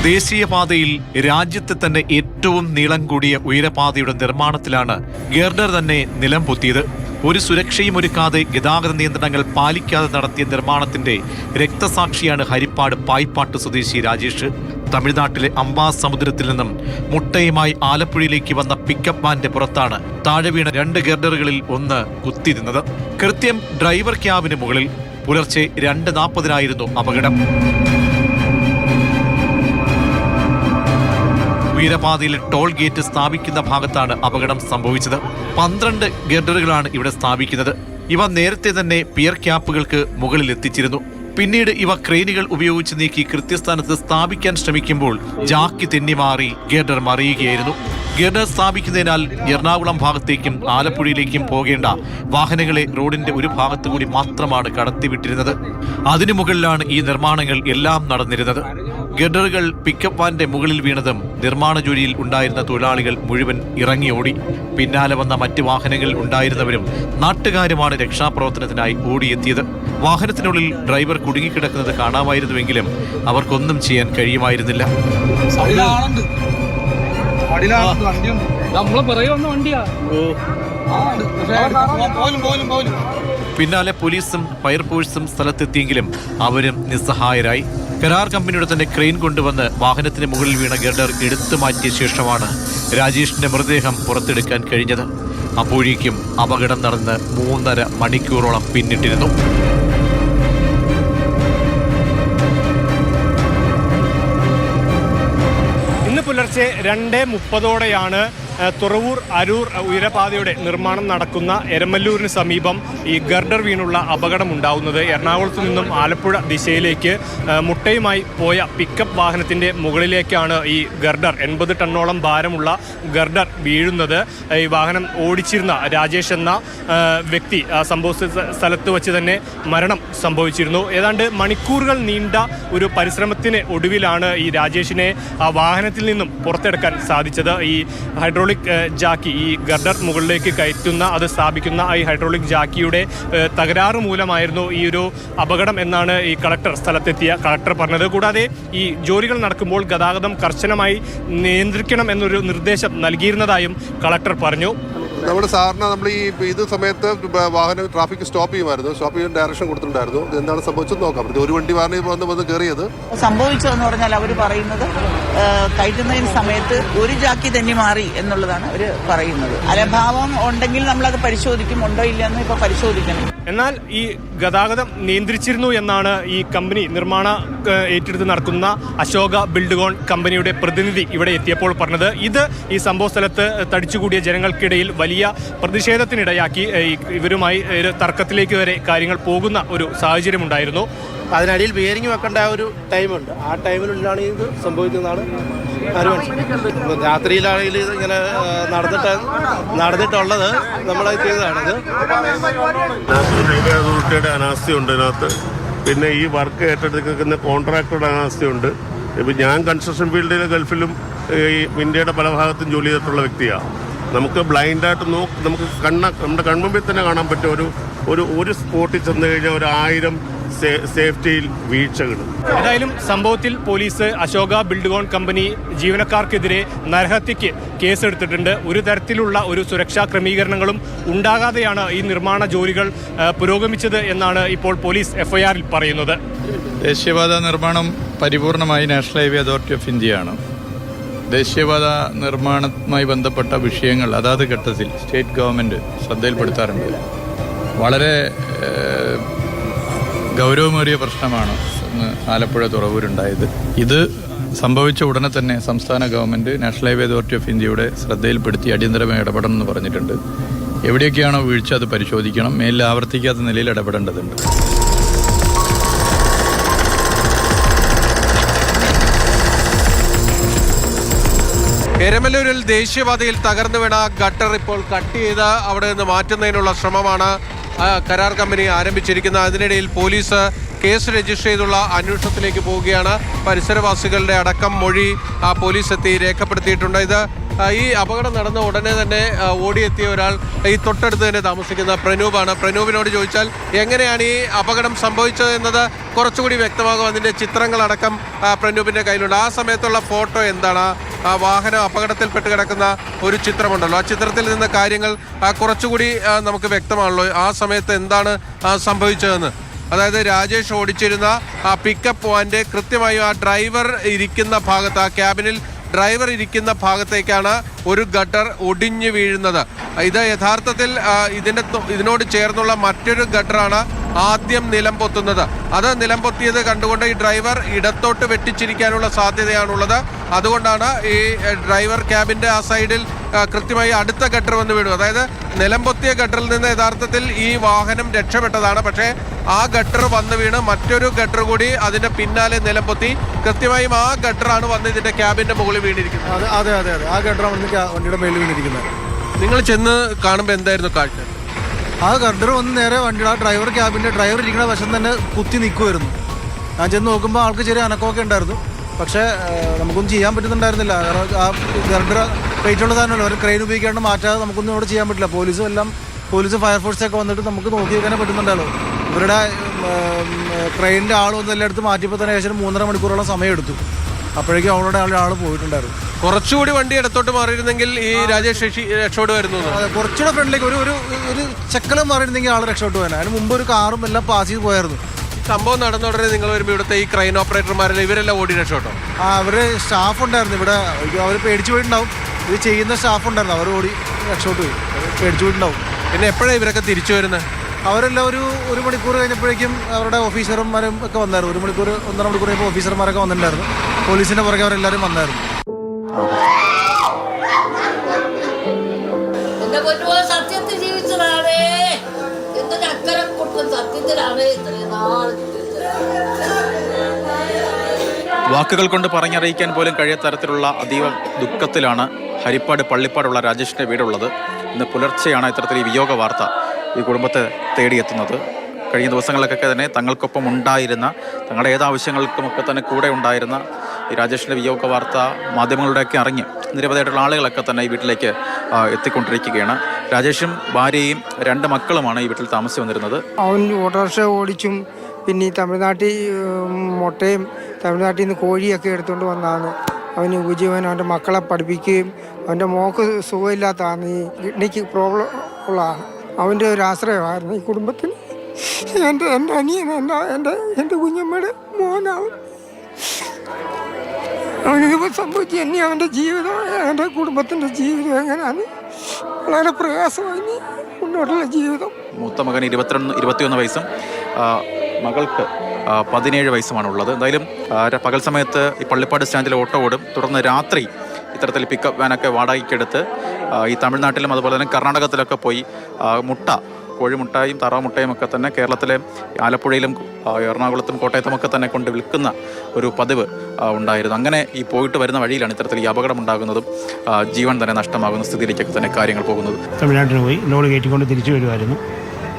ദേശീയപാതയിൽ രാജ്യത്തെ തന്നെ ഏറ്റവും നീളം കൂടിയ ഉയരപാതയുടെ നിർമ്മാണത്തിലാണ് ഗർഡർ തന്നെ നിലം പൊത്തിയത്. ഒരു സുരക്ഷയും ഒരുക്കാതെ ഗതാഗത നിയന്ത്രണങ്ങൾ പാലിക്കാതെ നടത്തിയ നിർമ്മാണത്തിന്റെ രക്തസാക്ഷിയാണ് ഹരിപ്പാട് പായിപ്പാട്ട് സ്വദേശി രാജേഷ്. തമിഴ്നാട്ടിലെ അംബാസമുദ്രത്തിൽ നിന്നും മുട്ടയുമായി ആലപ്പുഴയിലേക്ക് വന്ന പിക്കപ്പ് വാന്റെ പുറത്താണ് താഴെ വീണ 2 ഗർഡറുകളിൽ ഒന്ന് കുത്തിയിരുന്നത്. കൃത്യം ഡ്രൈവർ ക്യാബിന് മുകളിൽ. പുലർച്ചെ 2:40 അപകടം. ഉയരപാതയിൽ ടോൾ ഗേറ്റ് സ്ഥാപിക്കുന്ന ഭാഗത്താണ് അപകടം സംഭവിച്ചത്. 12 ഗർഡറുകളാണ് ഇവിടെ സ്ഥാപിക്കുന്നത്. ഇവ നേരത്തെ തന്നെ പിയർ ക്യാപ്പുകൾക്ക് മുകളിൽ എത്തിച്ചിരുന്നു. പിന്നീട് ഇവ ക്രെയിനുകൾ ഉപയോഗിച്ച് നീക്കി കൃത്യസ്ഥാനത്ത് സ്ഥാപിക്കാൻ ശ്രമിക്കുമ്പോൾ ജാക്കി തെന്നിമാറി ഗർഡർ മറിയുകയായിരുന്നു. ഗർഡർ സ്ഥാപിക്കുന്നതിനാൽ എറണാകുളം ഭാഗത്തേക്കും ആലപ്പുഴയിലേക്കും പോകേണ്ട വാഹനങ്ങളെ റോഡിന്റെ ഒരു ഭാഗത്തുകൂടി മാത്രമാണ് കടത്തിവിട്ടിരുന്നത്. അതിനു മുകളിലാണ് ഈ നിർമ്മാണങ്ങൾ എല്ലാം നടന്നിരുന്നത്. ഗർഡറുകൾ പിക്കപ്പ് വാന്റെ മുകളിൽ വീണതും നിർമ്മാണ ജോലിയിൽ ഉണ്ടായിരുന്ന തൊഴിലാളികൾ മുഴുവൻ ഇറങ്ങിയോടി. പിന്നാലെ വന്ന മറ്റ് വാഹനങ്ങളിൽ ഉണ്ടായിരുന്നവരും നാട്ടുകാരുമാണ് രക്ഷാപ്രവർത്തനത്തിനായി ഓടിയെത്തിയത്. വാഹനത്തിനുള്ളിൽ ഡ്രൈവർ കുടുങ്ങിക്കിടക്കുന്നത് കാണാമായിരുന്നുവെങ്കിലും അവർക്കൊന്നും ചെയ്യാൻ കഴിയുമായിരുന്നില്ല. പിന്നാലെ പോലീസും ഫയർഫോഴ്സും സ്ഥലത്തെത്തിയെങ്കിലും അവരും നിസ്സഹായരായി. കരാർ കമ്പനിയുടെ തന്നെ ക്രെയിൻ കൊണ്ടുവന്ന് വാഹനത്തിന് മുകളിൽ വീണ ഗർഡർ എടുത്തു മാറ്റിയ ശേഷമാണ് രാജേഷിന്റെ മൃതദേഹം പുറത്തെടുക്കാൻ കഴിഞ്ഞത്. അപ്പോഴേക്കും അപകടം നടന്ന് 3.5 മണിക്കൂറോളം പിന്നിട്ടിരുന്നു. ഇന്ന് പുലർച്ചെ 2:30 തുറവൂർ അരൂർ ഉയരപാതയുടെ നിർമ്മാണം നടക്കുന്ന എരമല്ലൂരിന് സമീപം ഈ ഗർഡർ വീണുള്ള അപകടം ഉണ്ടാവുന്നത്. എറണാകുളത്ത് നിന്നും ആലപ്പുഴ ദിശയിലേക്ക് മുട്ടയുമായി പോയ പിക്കപ്പ് വാഹനത്തിൻ്റെ മുകളിലേക്കാണ് ഈ ഗർഡർ 80 ടണ്ണോളം ഭാരമുള്ള ഗർഡർ വീഴുന്നത്. ഈ വാഹനം ഓടിച്ചിരുന്ന രാജേഷ് എന്ന വ്യക്തി സംഭവ സ്ഥലത്ത് വച്ച് തന്നെ മരണം സംഭവിച്ചിരുന്നു. ഏതാണ്ട് മണിക്കൂറുകൾ നീണ്ട ഒരു പരിശ്രമത്തിന് ഒടുവിലാണ് ഈ രാജേഷിനെ ആ വാഹനത്തിൽ നിന്നും പുറത്തെടുക്കാൻ സാധിച്ചത്. ഈ ഹൈഡ്രോളിക് ജാക്കി, ഈ ഗർഡർ മുകളിലേക്ക് കയറ്റുന്ന അത് സ്ഥാപിക്കുന്ന ഈ ഹൈഡ്രോളിക് ജാക്കിയുടെ തകരാറ് മൂലമായിരുന്നു ഈ ഒരു അപകടം എന്നാണ് ഈ സ്ഥലത്തെത്തിയ കളക്ടർ പറഞ്ഞത്. കൂടാതെ ഈ ജോലികൾ നടക്കുമ്പോൾ ഗതാഗതം കർശനമായി നിയന്ത്രിക്കണം എന്നൊരു നിർദ്ദേശം നൽകിയിരുന്നതായും കളക്ടർ പറഞ്ഞു. നമ്മുടെ സാറിന് നമ്മൾ ഇത് സമയത്ത് വാഹനം ട്രാഫിക് സ്റ്റോപ്പ് ചെയ്യുമായിരുന്നു. സ്റ്റോപ്പ് ചെയ്യാൻ ഡയറക്ഷൻ കൊടുത്തിട്ടുണ്ടായിരുന്നു. എന്താണ് സംഭവിച്ചത് നോക്കാം. ഒരു വണ്ടി വാഹനം വന്ന് കയറിയത് സംഭവിച്ചതെന്ന് പറഞ്ഞാൽ അവർ പറയുന്നത് കയറ്റുന്നതിന് സമയത്ത് ഒരു ജാക്കി തന്നെ മാറി എന്നുള്ളതാണ് അവർ പറയുന്നത്. അലംഭാവം ഉണ്ടെങ്കിൽ നമ്മളത് പരിശോധിക്കും, ഉണ്ടോ ഇല്ലെന്ന് ഇപ്പൊ പരിശോധിക്കണം. എന്നാൽ ഈ ഗതാഗതം നിയന്ത്രിച്ചിരുന്നു എന്നാണ് ഈ കമ്പനി നിർമ്മാണ ഏറ്റെടുത്ത് നടക്കുന്ന അശോക ബിൽഡ്കോൺ കമ്പനിയുടെ പ്രതിനിധി ഇവിടെ എത്തിയപ്പോൾ പറഞ്ഞത്. ഇത് ഈ സംഭവ സ്ഥലത്ത് തടിച്ചുകൂടിയ ജനങ്ങൾക്കിടയിൽ വലിയ പ്രതിഷേധത്തിനിടയാക്കി. ഇവരുമായി തർക്കത്തിലേക്ക് വരെ കാര്യങ്ങൾ പോകുന്ന ഒരു സാഹചര്യമുണ്ടായിരുന്നു. അതിനടിയിൽ ബിയറിംഗ് വെക്കേണ്ട ഒരു ടൈമുണ്ട്. ആ ടൈമിനുള്ളിലാണ് ഇത് സംഭവിക്കുന്നതാണ് രാത്രിയിലാണെങ്കിൽ ഇത് ഇങ്ങനെ നടന്നിട്ടുള്ളത് നമ്മളത് ചെയ്തതാണിത്. റെയിൽവേ അതോറിറ്റിയുടെ അനാസ്ഥയുണ്ട് ഇതിനകത്ത്. പിന്നെ ഈ വർക്ക് ഏറ്റെടുക്കുന്ന കോൺട്രാക്ടറുടെ അനാസ്ഥയുണ്ട്. ഇപ്പം ഞാൻ കൺസ്ട്രക്ഷൻ ഫീൽഡിൽ ഗൾഫിലും ഈ ഇന്ത്യയുടെ പല ഭാഗത്തും ജോലി ചെയ്തിട്ടുള്ള വ്യക്തിയാണ്. നമുക്ക് ബ്ലൈൻഡായിട്ട് നമുക്ക് നമ്മുടെ കൺമുമ്പിൽ തന്നെ കാണാൻ പറ്റും. ഒരു സ്പോട്ടിൽ ചെന്ന് കഴിഞ്ഞാൽ 1000 സേഫ്റ്റിയിൽ വീഴ്ചകൾ. ഏതായാലും സംഭവത്തിൽ പോലീസ് അശോക ബിൽഡ്കോൺ കമ്പനി ജീവനക്കാർക്കെതിരെ നരഹത്യക്ക് കേസെടുത്തിട്ടുണ്ട്. ഒരു തരത്തിലുള്ള ഒരു സുരക്ഷാ ക്രമീകരണങ്ങളും ഉണ്ടാകാതെയാണ് ഈ നിർമ്മാണ ജോലികൾ പുരോഗമിച്ചത് എന്നാണ് ഇപ്പോൾ പോലീസ് എഫ്ഐആറിൽ പറയുന്നത്. ദേശീയപാത നിർമ്മാണം പരിപൂർണമായി നാഷണൽ ഹൈവേ അതോറിറ്റി ഓഫ് ഇന്ത്യയാണ്. ദേശീയപാത നിർമ്മാണവുമായി ബന്ധപ്പെട്ട വിഷയങ്ങൾ അതാത് ഘട്ടത്തിൽ സ്റ്റേറ്റ് ഗവൺമെൻറ് ശ്രദ്ധയിൽപ്പെടുത്താറുണ്ട്. വളരെ ഗൗരവമേറിയ പ്രശ്നമാണ് ആലപ്പുഴ തുറവൂരുണ്ടായത്. ഇത് സംഭവിച്ച ഉടനെ തന്നെ സംസ്ഥാന government national highway authority of ഇന്ത്യയുടെ ശ്രദ്ധയിൽപ്പെടുത്തി അടിയന്തരമായി ഇടപെടണം എന്ന് പറഞ്ഞിട്ടുണ്ട്. എവിടെയൊക്കെയാണോ വീഴ്ച അത് പരിശോധിക്കണം. മേലിൽ ആവർത്തിക്കാത്ത നിലയിൽ ഇടപെടേണ്ടതുണ്ട്. എരമല്ലൂരിൽ ദേശീയപാതയിൽ തകർന്നു വീണ ഗട്ടർ ഇപ്പോൾ കട്ട് ചെയ്ത് അവിടെ നിന്ന് മാറ്റുന്നതിനുള്ള ശ്രമമാണ് കരാർ കമ്പനി ആരംഭിച്ചിരിക്കുന്നത്. അതിനിടയിൽ പോലീസ് കേസ് രജിസ്റ്റർ ചെയ്തുള്ള അന്വേഷണത്തിലേക്ക് പോവുകയാണ്. പരിസരവാസികളുടെ അടക്കം മൊഴി പോലീസ് എത്തി രേഖപ്പെടുത്തിയിട്ടുണ്ട്. ഇത് ഈ അപകടം നടന്ന ഉടനെ തന്നെ ഓടിയെത്തിയ ഒരാൾ ഈ തൊട്ടടുത്ത് തന്നെ താമസിക്കുന്ന പ്രനൂപാണ്. പ്രനൂപിനോട് ചോദിച്ചാൽ എങ്ങനെയാണ് ഈ അപകടം സംഭവിച്ചത് എന്നത് കുറച്ചുകൂടി വ്യക്തമാകും. അതിൻ്റെ ചിത്രങ്ങളടക്കം പ്രനൂപിൻ്റെ കയ്യിലുണ്ട്. ആ സമയത്തുള്ള ഫോട്ടോ എന്താണ്? ആ വാഹനം അപകടത്തിൽപ്പെട്ട് കിടക്കുന്ന ഒരു ചിത്രമുണ്ടല്ലോ, ആ ചിത്രത്തിൽ നിന്ന് കാര്യങ്ങൾ കുറച്ചുകൂടി നമുക്ക് വ്യക്തമാണല്ലോ. ആ സമയത്ത് എന്താണ് സംഭവിച്ചതെന്ന്. അതായത് രാജേഷ് ഓടിച്ചിരുന്ന ആ പിക്കപ്പ് വാൻ്റെ കൃത്യമായും ആ ഡ്രൈവർ ഇരിക്കുന്ന ഭാഗത്ത്, ആ ക്യാബിനിൽ ഡ്രൈവർ ഇരിക്കുന്ന ഭാഗത്തേക്കാണ് ഒരു ഗട്ടർ ഒടിഞ്ഞു വീഴുന്നത്. ഇത് യഥാർത്ഥത്തിൽ ഇതിനോട് ചേർന്നുള്ള മറ്റൊരു ഗട്ടറാണ് ആദ്യം നിലം പൊത്തുന്നത്. അത് നിലം പൊത്തിയത് കണ്ടുകൊണ്ട് ഈ ഡ്രൈവർ ഇടത്തോട്ട് വെട്ടിച്ചിരിക്കാനുള്ള സാധ്യതയാണുള്ളത്. അതുകൊണ്ടാണ് ഈ ഡ്രൈവർ ക്യാബിൻ്റെ ആ സൈഡിൽ കൃത്യമായി അടുത്ത ഗട്ടർ വന്ന് വീണു. അതായത് നിലം പൊത്തിയ ഗട്ടറിൽ നിന്ന് യഥാർത്ഥത്തിൽ ഈ വാഹനം രക്ഷപ്പെട്ടതാണ്. പക്ഷേ ആ ഗട്ടർ വന്ന് വീണ് മറ്റൊരു ഗട്ടർ കൂടി അതിൻ്റെ പിന്നാലെ നിലം പൊത്തി. കൃത്യമായും ആ ഗട്ടറാണ് വന്ന് ഇതിൻ്റെ ക്യാബിൻ്റെ മുകളിൽ വീണിരിക്കുന്നത്. അതെ അതെ അതെ, ആ ഗട്ടറാണ് വന്ന് വണ്ടിയുടെ മേളിൽ വീണിരിക്കുന്നത്. നിങ്ങൾ ചെന്ന് കാണുമ്പോൾ എന്തായിരുന്നു കാഴ്ച? ആ ഗർഡർ വന്ന് നേരെ വണ്ടിയുടെ ആ ഡ്രൈവർ ക്യാബിൻ്റെ ഡ്രൈവർ ഇരിക്കുന്ന വശം തന്നെ കുത്തി നിൽക്കുമായിരുന്നു. ഞാൻ ചെന്ന് നോക്കുമ്പോൾ ആൾക്ക് ചെറിയ അനക്കമൊക്കെ ഉണ്ടായിരുന്നു. പക്ഷേ നമുക്കൊന്നും ചെയ്യാൻ പറ്റുന്നുണ്ടായിരുന്നില്ല. കാരണം ആ ഗർഡർ വെയിറ്റുള്ള സാധനമല്ലോ, അവർ ക്രെയിൻ ഉപയോഗിക്കാണ്ട് മാറ്റാതെ നമുക്കൊന്നും ഇവിടെ ചെയ്യാൻ പറ്റില്ല. പോലീസ് ഫയർഫോഴ്സൊക്കെ വന്നിട്ട് നമുക്ക് നോക്കി വെക്കാനേ പറ്റുന്നുണ്ടല്ലോ. ഇവരുടെ ക്രെയിനിൻ്റെ ആൾ വന്ന് എല്ലായിടത്തും മാറ്റിയപ്പോൾ തന്നെ ഏകദേശം 3.5 മണിക്കൂറോളം സമയം എടുത്തു. അപ്പോഴേക്കും അവളുടെ ആൾ പോയിട്ടുണ്ടായിരുന്നു. കുറച്ചുകൂടി വണ്ടി ഇടത്തോട്ട് മാറിയിരുന്നെങ്കിൽ ഈ രാജേഷ് രക്ഷോട് വരുന്നു. കുറച്ചുകൂടെ ഫ്രണ്ടിലേക്ക് ഒരു ചെക്കലം മാറിയിരുന്നെങ്കിൽ ആൾ രക്ഷപ്പെട്ടു പോകാൻ. അതിന് മുമ്പ് ഒരു കാറും എല്ലാം പാസ് ചെയ്ത് പോയായിരുന്നു. സംഭവം നടന്ന ഉടനെ നിങ്ങൾ വരുമ്പോൾ ഇവിടുത്തെ ഈ ക്രെയിൻ ഓപ്പറേറ്റർമാരെല്ലാം ഇവരെല്ലാം ഓടി രക്ഷപ്പെട്ടോ? അവര് സ്റ്റാഫ് ഉണ്ടായിരുന്നു ഇവിടെ. അവർ പേടിച്ചു പോയിട്ടുണ്ടാവും. ഇത് ചെയ്യുന്ന സ്റ്റാഫ് ഉണ്ടായിരുന്നു, അവർ ഓടി രക്ഷപ്പെട്ടു പോയി. പേടിച്ചു പോയിട്ടുണ്ടാവും. പിന്നെ എപ്പോഴാണ് ഇവരൊക്കെ തിരിച്ചു വരുന്നത്? അവരെല്ലാം ഒരു മണിക്കൂർ കഴിഞ്ഞപ്പോഴേക്കും അവരുടെ ഓഫീസർമാരും ഒക്കെ വന്നായിരുന്നു. 1.5 മണിക്കൂർ കഴിയുമ്പോൾ ഓഫീസർമാരൊക്കെ വന്നിട്ടുണ്ടായിരുന്നു. പോലീസിന്റെ പുറകെ അവരെല്ലാവരും വന്നായിരുന്നു. സത്യത്തിൽ ജീവിച്ചതാണ്, എന്തൊരു അക്കരം കൊടുത്ത സത്യത്തിലാണ് ഇത്രയും നാൾ. വാക്കുകൾ കൊണ്ട് പറഞ്ഞറിയിക്കാൻ പോലും കഴിയാത്ത തരത്തിലുള്ള അതീവ ദുഃഖത്തിലാണ് ഹരിപ്പാട് പള്ളിപ്പാടുള്ള രാജേഷിൻ്റെ വീടുള്ളത്. ഇന്ന് പുലർച്ചെയാണ് ഇത്തരത്തിൽ ഈ വിയോഗ വാർത്ത ഈ കുടുംബത്തെ തേടിയെത്തുന്നത്. കഴിഞ്ഞ ദിവസങ്ങളിലൊക്കെ തന്നെ തങ്ങൾക്കൊപ്പം ഉണ്ടായിരുന്ന, തങ്ങളുടെ ഏതാവശ്യങ്ങൾക്കുമൊക്കെ തന്നെ കൂടെ ഉണ്ടായിരുന്ന ഈ രാജേഷിൻ്റെ വിയോഗ വാർത്ത മാധ്യമങ്ങളുടെയൊക്കെ അറിഞ്ഞ് നിരവധിയായിട്ടുള്ള ആളുകളൊക്കെ തന്നെ ഈ വീട്ടിലേക്ക് എത്തിക്കൊണ്ടിരിക്കുകയാണ്. രാജേഷും ഭാര്യയും 2 മക്കളുമാണ് ഈ വീട്ടിൽ താമസിച്ച് വന്നിരുന്നത്. അവൻ ഓട്ടോറിക്ഷ ഓടിച്ചും പിന്നെ ഈ തമിഴ്നാട്ടിൽ മുട്ടയും തമിഴ്നാട്ടിൽ നിന്ന് കോഴിയൊക്കെ എടുത്തുകൊണ്ട് വന്നതാണ്. അവന് ഉപജീവനം അവൻ്റെ മക്കളെ പഠിപ്പിക്കുകയും അവൻ്റെ മോക്ക് സുഖമില്ലാത്തതാണ്, ഈ കിഡ്നിക്ക് പ്രോബ്ലം ഉള്ളതാണ്. അവൻ്റെ ഒരു ആശ്രയമായിരുന്നു ഈ കുടുംബത്തിന്. എൻ്റെ അനിയൻ എൻ്റെ കുഞ്ഞമ്മയുടെ മോനാവും. അവനിതിപ്പോൾ സംഭവിച്ചു ഇനി അവൻ്റെ ജീവിതം, എൻ്റെ കുടുംബത്തിൻ്റെ ജീവിതം എങ്ങനെയാണ്? വളരെ പ്രയാസമായി മുന്നോട്ടുള്ള ജീവിതം. മൂത്ത മകന് 21 വയസ്സും മകൾക്ക് 17 വയസ്സുമാണുള്ളത്. എന്തായാലും പകൽ സമയത്ത് ഈ പള്ളിപ്പാട് സ്റ്റാൻഡിൽ ഓട്ടോ ഓടും. തുടർന്ന് രാത്രി ഇത്തരത്തിൽ പിക്കപ്പ് വാനൊക്കെ വാടകയ്ക്കെടുത്ത് ഈ തമിഴ്നാട്ടിലും അതുപോലെ തന്നെ കർണാടകത്തിലൊക്കെ പോയി കോഴിമുട്ടായും താറാവ് മുട്ടയും ഒക്കെ തന്നെ കേരളത്തിലെ ആലപ്പുഴയിലും എറണാകുളത്തും കോട്ടയത്തുമൊക്കെ തന്നെ കൊണ്ട് വിൽക്കുന്ന ഒരു പതിവ് ഉണ്ടായിരുന്നു. അങ്ങനെ ഈ പോയിട്ട് വരുന്ന വഴിയിലാണ് ഇത്തരത്തിൽ ഈ അപകടം ഉണ്ടാകുന്നതും ജീവൻ തന്നെ നഷ്ടമാകുന്ന സ്ഥിതിയിലേക്കൊക്കെ തന്നെ കാര്യങ്ങൾ പോകുന്നത്. തമിഴ്നാട്ടിന് പോയി ലോഡ് കയറ്റിക്കൊണ്ട് തിരിച്ചു വരുമായിരുന്നു.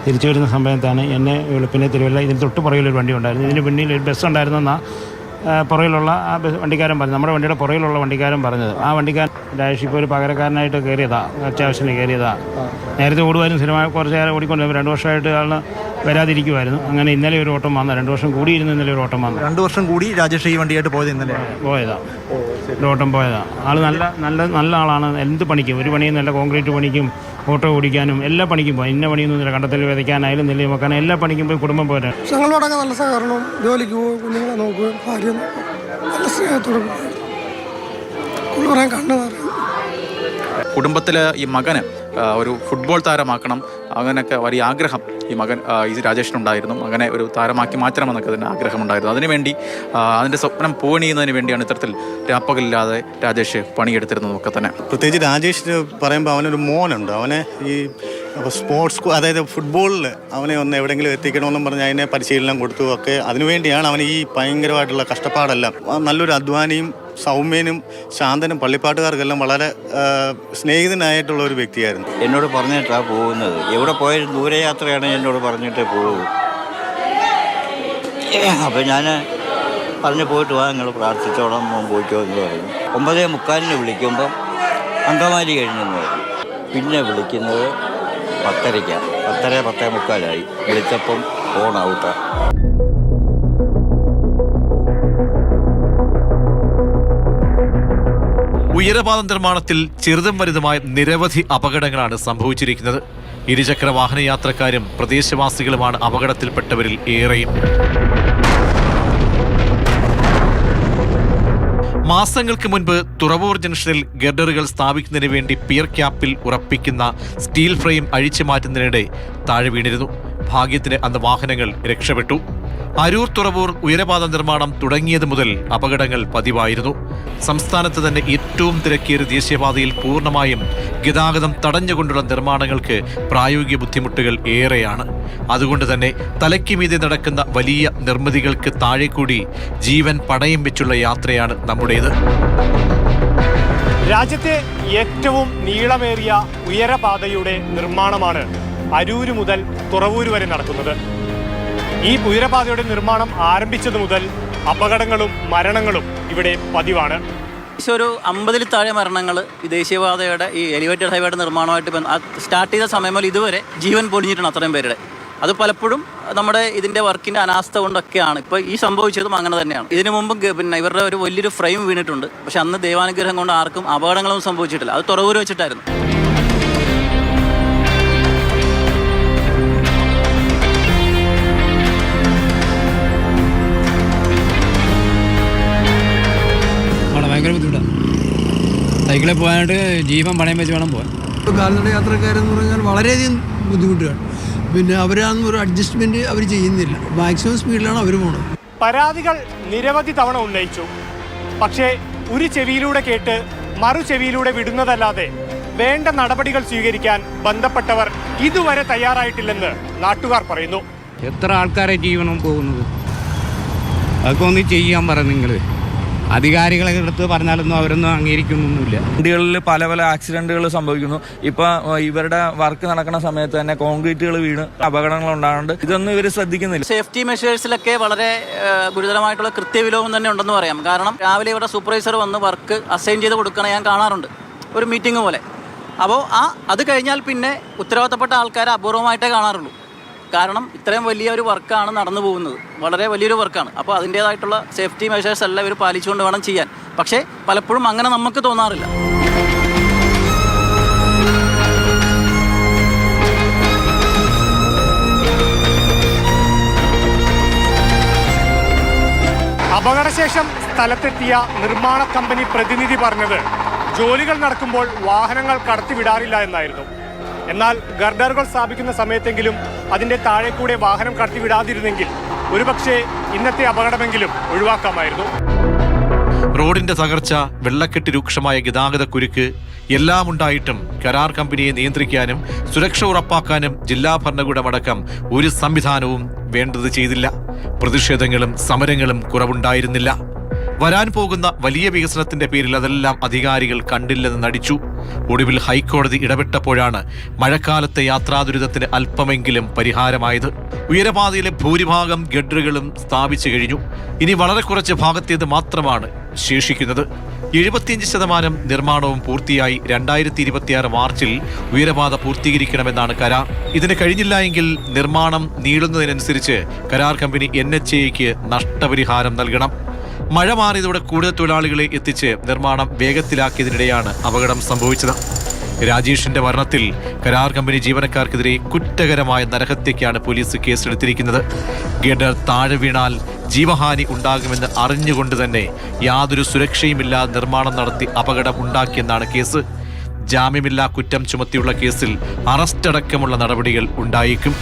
തിരിച്ചു വരുന്ന സമയത്താണ് എന്നെ വെളുപ്പിനെ തിരുവല്ല ഇതിന് തൊട്ട് പുറകിലൊരു വണ്ടി ഉണ്ടായിരുന്നു. ഇതിന് പിന്നിൽ ഒരു ബസ് ഉണ്ടായിരുന്നെന്നാണ് പുറകിലുള്ള ആ വണ്ടിക്കാരൻ പറഞ്ഞത്. നമ്മുടെ വണ്ടിയുടെ പുറകിലുള്ള വണ്ടിക്കാരൻ പറഞ്ഞത്. ആ വണ്ടിക്കാരൻ രാജേഷ് ഇപ്പോൾ ഒരു പകരക്കാരനായിട്ട് കയറിയതാണ്, അത്യാവശ്യത്തിന് കയറിയതാണ്. നേരത്തെ ഓടുമായിരുന്നു, സിനിമ കുറച്ച് നേരം ഓടിക്കൊണ്ട് 2 വർഷമായിട്ട് ആളിന് വരാതിരിക്കുമായിരുന്നു. അങ്ങനെ ഇന്നലെ ഒരു ഓട്ടം വന്ന, 2 വർഷം കൂടിയിരുന്ന് ഇന്നലെ ഒരു ഓട്ടം വന്നു. 2 വർഷം കൂടി രാജേഷ് ഈ വണ്ടിയായിട്ട് പോയത് ഇന്നലെ പോയതാണ്, ഒരു ഓട്ടം പോയതാണ്. ആൾ നല്ല ആളാണ്. എന്ത് പണിക്കും, ഒരു പണിയും നല്ല കോൺക്രീറ്റ് പണിക്കും ഓട്ടോ ഓടിക്കാനും എല്ലാ പണിക്കും പോയി. ഇന്ന പണിയൊന്നുമില്ല, കണ്ടത്തിൽ വിതയ്ക്കാനായാലും നെല്ല് വെക്കാനും എല്ലാ പണിക്കും പോയി കുടുംബം പോരാൻ. ഞങ്ങളോടൊക്കെ നല്ല സഹകരണവും, ജോലിക്ക് പോകും, കുഞ്ഞുങ്ങളെ നോക്കുകയും ഭാര്യ നല്ല സ്നേഹത്തോടും പറയാൻ കണ്ടു. കുടുംബത്തിൽ ഈ മകന് ഒരു ഫുട്ബോൾ താരമാക്കണം, അങ്ങനെയൊക്കെ വലിയ ആഗ്രഹം ഈ രാജേഷിനുണ്ടായിരുന്നു. അങ്ങനെ ഒരു താരമാക്കി മാറ്റണമെന്നൊക്കെ അതിന് ആഗ്രഹമുണ്ടായിരുന്നു. അതിനുവേണ്ടി അതിൻ്റെ സ്വപ്നം പൂവണിയുന്നതിന് വേണ്ടിയാണ് ഇത്തരത്തിൽ രാപ്പകലില്ലാതെ രാജേഷ് പണിയെടുത്തിരുന്നതൊക്കെ തന്നെ. പ്രത്യേകിച്ച് രാജേഷിന് പറയുമ്പോൾ അവനൊരു മോനുണ്ട്. അവനെ ഈ സ്പോർട്സ് അതായത് ഫുട്ബോളിൽ അവനെ ഒന്ന് എവിടെയെങ്കിലും എത്തിക്കണമെന്നും പറഞ്ഞ് അതിനെ പരിശീലനം കൊടുത്തു ഒക്കെ. അതിനുവേണ്ടിയാണ് അവൻ ഈ ഭയങ്കരമായിട്ടുള്ള കഷ്ടപ്പാടെല്ലാം. നല്ലൊരു അധ്വാനിയും സൗമ്യനും ശാന്തനും പള്ളിപ്പാട്ടുകാർക്കെല്ലാം വളരെ സ്നേഹിതനായിട്ടുള്ള ഒരു വ്യക്തിയായിരുന്നു. എന്നോട് പറഞ്ഞിട്ടാണ് പോകുന്നത്. എവിടെ പോയാലും ദൂരയാത്രയാണ് എന്നോട് പറഞ്ഞിട്ടേ പോകും. അപ്പോൾ ഞാൻ പറഞ്ഞു പോയിട്ട് വാ, നിങ്ങൾ പ്രാർത്ഥിച്ചോളാം, പോയിക്കോ എന്ന് പറഞ്ഞു. 9:45 വിളിക്കുമ്പം അങ്കമാലി കഴിഞ്ഞെന്ന് പറഞ്ഞു. പിന്നെ വിളിക്കുന്നത് 10:30, 10:45 വിളിച്ചപ്പം ഫോൺ ഔട്ടാ. ഉയരപാത നിർമ്മാണത്തിൽ ചെറുതും വലുതുമായ നിരവധി അപകടങ്ങളാണ് സംഭവിച്ചിരിക്കുന്നത്. ഇരുചക്ര വാഹന യാത്രക്കാരും പ്രദേശവാസികളുമാണ് അപകടത്തിൽപ്പെട്ടവരിൽ ഏറെയും. മാസങ്ങൾക്ക് മുൻപ് തുറവൂർ ജംഗ്ഷനിൽ ഗർഡറുകൾ സ്ഥാപിക്കുന്നതിന് വേണ്ടി പിയർ ക്യാപ്പിൽ ഉറപ്പിക്കുന്ന സ്റ്റീൽ ഫ്രെയിം അഴിച്ചു മാറ്റുന്നതിനിടെ താഴെ വീണിരുന്നു. ഭാഗ്യത്തിന് അന്ന് വാഹനങ്ങൾ രക്ഷപ്പെട്ടു. അരൂർ തുറവൂർ ഉയരപാത നിർമ്മാണം തുടങ്ങിയത് മുതൽ അപകടങ്ങൾ പതിവായിരുന്നു. സംസ്ഥാനത്ത് തന്നെ ഏറ്റവും തിരക്കേറിയ ദേശീയപാതയിൽ പൂർണ്ണമായും ഗതാഗതം തടഞ്ഞുകൊണ്ടുള്ള നിർമ്മാണങ്ങൾക്ക് പ്രായോഗിക ബുദ്ധിമുട്ടുകൾ ഏറെയാണ്. അതുകൊണ്ട് തന്നെ തലയ്ക്ക് മീതെ നടക്കുന്ന വലിയ നിർമ്മിതികൾക്ക് താഴെ കൂടി ജീവൻ പണയം വെച്ചുള്ള യാത്രയാണ് നമ്മുടേത്. രാജ്യത്തെ ഏറ്റവും നീളമേറിയ ഉയരപാതയുടെ നിർമ്മാണമാണ് അരൂര് മുതൽ തുറവൂര് വരെ നടക്കുന്നത്. ഈ ഉയരപാതയുടെ നിർമ്മാണം ആരംഭിച്ചത് മുതൽ അപകടങ്ങളും മരണങ്ങളും ഇവിടെ പതിവാണ്. ഒരു 50-ൽ താഴെ മരണങ്ങൾ ഈ ദേശീയപാതയുടെ ഈ എലിവേറ്റഡ് ഹൈവേയുടെ നിർമ്മാണമായിട്ട് സ്റ്റാർട്ട് ചെയ്ത സമയം മുതൽ ഇതുവരെ ജീവൻ പൊലിഞ്ഞിട്ടുണ്ട് അത്രയും പേരുടെ. അത് പലപ്പോഴും നമ്മുടെ ഇതിൻ്റെ വർക്കിൻ്റെ അനാസ്ഥ കൊണ്ടൊക്കെയാണ്. ഇപ്പോൾ ഈ സംഭവിച്ചതും അങ്ങനെ തന്നെയാണ്. ഇതിനു മുമ്പ് പിന്നെ ഇവരുടെ ഒരു വലിയൊരു ഫ്രെയിം വീണിട്ടുണ്ട്. പക്ഷെ അന്ന് ദൈവാനുഗ്രഹം കൊണ്ട് ആർക്കും അപകടങ്ങളൊന്നും സംഭവിച്ചിട്ടില്ല. അത് തുറവൂര് വെച്ചിട്ടായിരുന്നു. ഭയങ്കര ബുദ്ധിമുട്ടാണ്. സൈക്കിളിൽ പോകാനായിട്ട് ജീവൻ പണയം വെച്ച് വേണം പോകാൻ. കാൽനട യാത്രക്കാരെന്ന് പറഞ്ഞാൽ വളരെയധികം ബുദ്ധിമുട്ടാണ്. പിന്നെ അവരാണെന്ന് ഒരു അഡ്ജസ്റ്റ്മെന്റ് അവർ ചെയ്യുന്നില്ല. മാക്സിമം സ്പീഡിലാണ് അവർ പോകുന്നത്. പരാതികൾ നിരവധി തവണ ഉന്നയിച്ചു. പക്ഷേ ഒരു ചെവിയിലൂടെ കേട്ട് മറു ചെവിയിലൂടെ വിടുന്നതല്ലാതെ വേണ്ട നടപടികൾ സ്വീകരിക്കാൻ ബന്ധപ്പെട്ടവർ ഇതുവരെ തയ്യാറായിട്ടില്ലെന്ന് നാട്ടുകാർ പറയുന്നു. എത്ര ആൾക്കാരെ ജീവനും പോകുന്നത്, അതൊക്കെ ഒന്ന് ചെയ്യാൻ പറ. നിങ്ങൾ അധികാരികളെ എടുത്ത് പറഞ്ഞാലൊന്നും അവരൊന്നും അംഗീകരിക്കുന്നൊന്നുമില്ല. വണ്ടികളിൽ പല പല ആക്സിഡന്റുകൾ സംഭവിക്കുന്നു. ഇപ്പൊ ഇവരുടെ വർക്ക് നടക്കുന്ന സമയത്ത് തന്നെ കോൺക്രീറ്റുകൾ വീണ് അപകടങ്ങൾ ഉണ്ടാകുന്നുണ്ട്. ഇതൊന്നും ഇവർ ശ്രദ്ധിക്കുന്നില്ല. സേഫ്റ്റി മെഷേഴ്സിലൊക്കെ വളരെ ഗുരുതരമായിട്ടുള്ള കൃത്യവിലോപം തന്നെ ഉണ്ടെന്ന് പറയാം. കാരണം രാവിലെ ഇവിടെ സൂപ്പർവൈസർ വന്ന് വർക്ക് അസൈൻ ചെയ്ത് കൊടുക്കണം ഞാൻ കാണാറുണ്ട്, ഒരു മീറ്റിംഗ് പോലെ. അപ്പോൾ അത് കഴിഞ്ഞാൽ പിന്നെ ഉത്തരവാദിത്തപ്പെട്ട ആൾക്കാരെ അപൂർവമായിട്ടേ കാണാറുള്ളൂ. കാരണം ഇത്രയും വലിയ ഒരു വർക്കാണ് നടന്നു പോകുന്നത്, വളരെ വലിയൊരു വർക്കാണ്. അപ്പോൾ അതിൻ്റേതായിട്ടുള്ള സേഫ്റ്റി മെഷേഴ്സ് എല്ലാം ഇവർ പാലിച്ചുകൊണ്ട് വേണം ചെയ്യാൻ. പക്ഷേ പലപ്പോഴും അങ്ങനെ നമുക്ക് തോന്നാറില്ല. അപകടശേഷം സ്ഥലത്തെത്തിയ നിർമ്മാണ കമ്പനി പ്രതിനിധി പറഞ്ഞത് ജോലികൾ നടക്കുമ്പോൾ വാഹനങ്ങൾ കടത്തിവിടാറില്ല എന്നായിരുന്നു. എന്നാൽ ഗർഡറുകൾ സ്ഥാപിക്കുന്ന സമയത്തെങ്കിലും അതിൻ്റെ താഴെ കൂടെ വാഹനം കടത്തിവിടാതിരുന്നെങ്കിൽ ഒരുപക്ഷെ ഇന്നത്തെ അപകടമെങ്കിലും ഒഴിവാക്കാമായിരുന്നു. റോഡിന്റെ തകർച്ച, വെള്ളക്കെട്ട്, രൂക്ഷമായ ഗതാഗത കുരുക്ക് എല്ലാം ഉണ്ടായിട്ടും കരാർ കമ്പനിയെ നിയന്ത്രിക്കാനും സുരക്ഷ ഉറപ്പാക്കാനും ജില്ലാ ഭരണകൂടമടക്കം ഒരു സംവിധാനവും വേണ്ടത് ചെയ്തില്ല. പ്രതിഷേധങ്ങളും സമരങ്ങളും കുറവുണ്ടായിരുന്നില്ല. വരാൻ പോകുന്ന വലിയ വികസനത്തിന്റെ പേരിൽ അതെല്ലാം അധികാരികൾ കണ്ടില്ലെന്ന് നടിച്ചു. ഒടുവിൽ ഹൈക്കോടതി ഇടപെട്ടപ്പോഴാണ് മഴക്കാലത്തെ യാത്രാദുരിതത്തിന് അല്പമെങ്കിലും പരിഹാരമായത്. ഉയരപാതയിലെ ഭൂരിഭാഗം ഗഡറുകളും സ്ഥാപിച്ചു കഴിഞ്ഞു. ഇനി വളരെ കുറച്ച് ഭാഗത്തേത് മാത്രമാണ് ശേഷിക്കുന്നത്. 75% നിർമ്മാണവും പൂർത്തിയായി 2026 മാർച്ചിൽ ഉയരപാത പൂർത്തീകരിക്കണമെന്നാണ് കരാർ. ഇതിന് കഴിഞ്ഞില്ല എങ്കിൽ നിർമ്മാണം നീളുന്നതിനനുസരിച്ച് കരാർ കമ്പനി NHAയ്ക്ക് നഷ്ടപരിഹാരം നൽകണം. മഴ മാറിയതോടെ കൂടുതൽ തൊഴിലാളികളെ എത്തിച്ച് നിർമ്മാണം വേഗത്തിലാക്കിയതിനിടെയാണ് അപകടം സംഭവിച്ചത്. രാജേഷിന്റെ മരണത്തിൽ കരാർ കമ്പനി ജീവനക്കാർക്കെതിരെ കുറ്റകരമായ നരഹത്യക്കാണ് പോലീസ് കേസെടുത്തിരിക്കുന്നത്. ഗഡർ താഴെ വീണാൽ ജീവഹാനി ഉണ്ടാകുമെന്ന് അറിഞ്ഞുകൊണ്ട് തന്നെ യാതൊരു സുരക്ഷയുമില്ലാതെ നിർമ്മാണം നടത്തി അപകടം ഉണ്ടാക്കിയെന്നാണ് കേസ്. ജാമ്യമില്ലാ കുറ്റം ചുമത്തിയുള്ള കേസിൽ അറസ്റ്റടക്കമുള്ള നടപടികൾ ഉണ്ടായേക്കും.